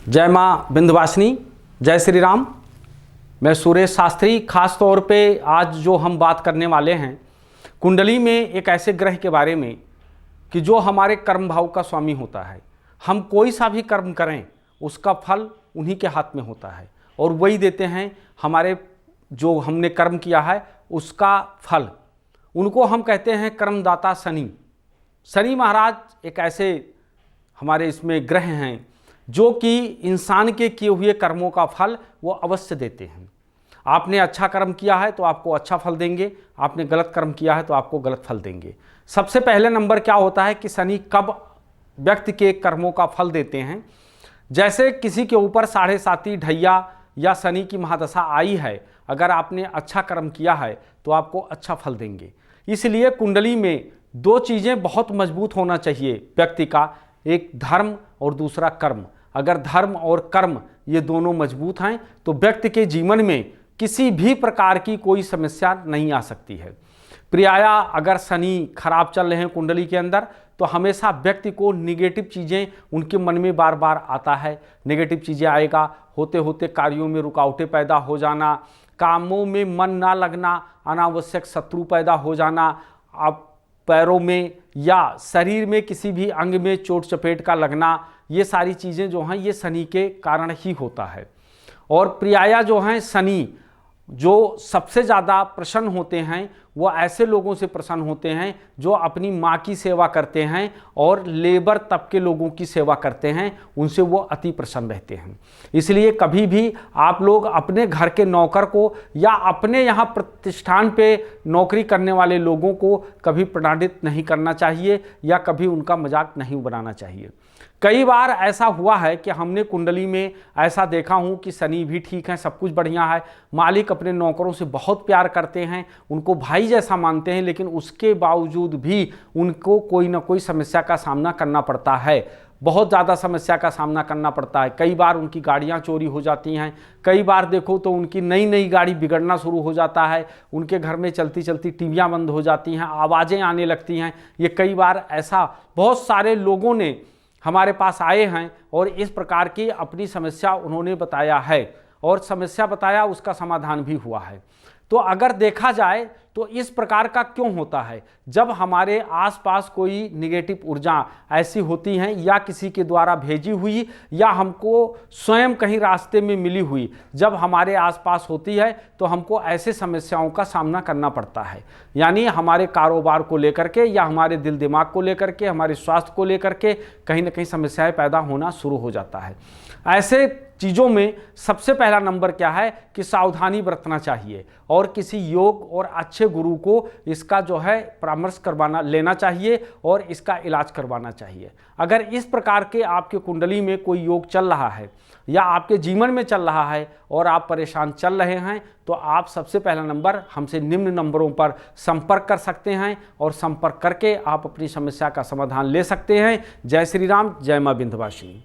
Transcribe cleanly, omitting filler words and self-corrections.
जय माँ विंध्यवासिनी, जय श्री राम। मैं सुरेश शास्त्री। खास तौर पे आज जो हम बात करने वाले हैं कुंडली में एक ऐसे ग्रह के बारे में कि जो हमारे कर्म भाव का स्वामी होता है। हम कोई सा भी कर्म करें उसका फल उन्हीं के हाथ में होता है और वही देते हैं हमारे जो हमने कर्म किया है उसका फल। उनको हम कहते हैं कर्मदाता शनि। शनि महाराज एक ऐसे हमारे इसमें ग्रह हैं जो कि इंसान के किए हुए कर्मों का फल वो अवश्य देते हैं। आपने अच्छा कर्म किया है तो आपको अच्छा फल देंगे, आपने गलत कर्म किया है तो आपको गलत फल देंगे। सबसे पहले नंबर क्या होता है कि शनि कब व्यक्ति के कर्मों का फल देते हैं। जैसे किसी के ऊपर 7.5 ढैया या शनि की महादशा आई है, अगर आपने अच्छा कर्म किया है तो आपको अच्छा फल देंगे। इसलिए कुंडली में दो चीज़ें बहुत मजबूत होना चाहिए व्यक्ति का, एक धर्म और दूसरा कर्म। अगर धर्म और कर्म ये दोनों मजबूत हैं तो व्यक्ति के जीवन में किसी भी प्रकार की कोई समस्या नहीं आ सकती है। प्रायः अगर शनि खराब चल रहे हैं कुंडली के अंदर तो हमेशा व्यक्ति को निगेटिव चीज़ें उनके मन में बार बार आता है। नेगेटिव चीज़ें आएगा, होते होते कार्यों में रुकावटें पैदा हो जाना, कामों में मन ना लगना, अनावश्यक शत्रु पैदा हो जाना, आप पैरों में या शरीर में किसी भी अंग में चोट चपेट का लगना, ये सारी चीज़ें जो हैं ये शनि के कारण ही होता है। और प्रायः जो हैं शनि जो सबसे ज़्यादा प्रसन्न होते हैं वो ऐसे लोगों से प्रसन्न होते हैं जो अपनी माँ की सेवा करते हैं और लेबर तबके लोगों की सेवा करते हैं, उनसे वो अति प्रसन्न रहते हैं। इसलिए कभी भी आप लोग अपने घर के नौकर को या अपने यहाँ प्रतिष्ठान पे नौकरी करने वाले लोगों को कभी प्रताड़ित नहीं करना चाहिए या कभी उनका मजाक नहीं बनाना चाहिए। कई बार ऐसा हुआ है कि हमने कुंडली में ऐसा देखा हूँ कि शनि भी ठीक है, सब कुछ बढ़िया है, मालिक अपने नौकरों से बहुत प्यार करते हैं, उनको भाई जैसा मानते हैं, लेकिन उसके बावजूद भी उनको कोई ना कोई समस्या का सामना करना पड़ता है। बहुत ज़्यादा समस्या का सामना करना पड़ता है। कई बार उनकी गाड़ियाँ चोरी हो जाती हैं, कई बार देखो तो उनकी नई नई गाड़ी बिगड़ना शुरू हो जाता है, उनके घर में चलती चलती टीवियाँ बंद हो जाती हैं, आवाज़ें आने लगती हैं। ये कई बार ऐसा बहुत सारे लोगों ने हमारे पास आए हैं और इस प्रकार की अपनी समस्या उन्होंने बताया है और समस्या बताया, उसका समाधान भी हुआ है। तो अगर देखा जाए तो इस प्रकार का क्यों होता है, जब हमारे आसपास कोई निगेटिव ऊर्जा ऐसी होती हैं या किसी के द्वारा भेजी हुई या हमको स्वयं कहीं रास्ते में मिली हुई जब हमारे आसपास होती है तो हमको ऐसे समस्याओं का सामना करना पड़ता है। यानी हमारे कारोबार को लेकर के या हमारे दिल दिमाग को लेकर के, हमारे स्वास्थ्य को लेकर के कहीं ना कहीं समस्याएं पैदा होना शुरू हो जाता है। ऐसे चीज़ों में सबसे पहला नंबर क्या है कि सावधानी बरतना चाहिए और किसी योग और अच्छे गुरु को इसका जो है परामर्श करवाना लेना चाहिए और इसका इलाज करवाना चाहिए। अगर इस प्रकार के आपके कुंडली में कोई योग चल रहा है या आपके जीवन में चल रहा है और आप परेशान चल रहे हैं तो आप सबसे पहला नंबर हमसे निम्न नंबरों पर संपर्क कर सकते हैं और संपर्क करके आप अपनी समस्या का समाधान ले सकते हैं। जय श्री राम, जय माँ विंध्यवासिनी।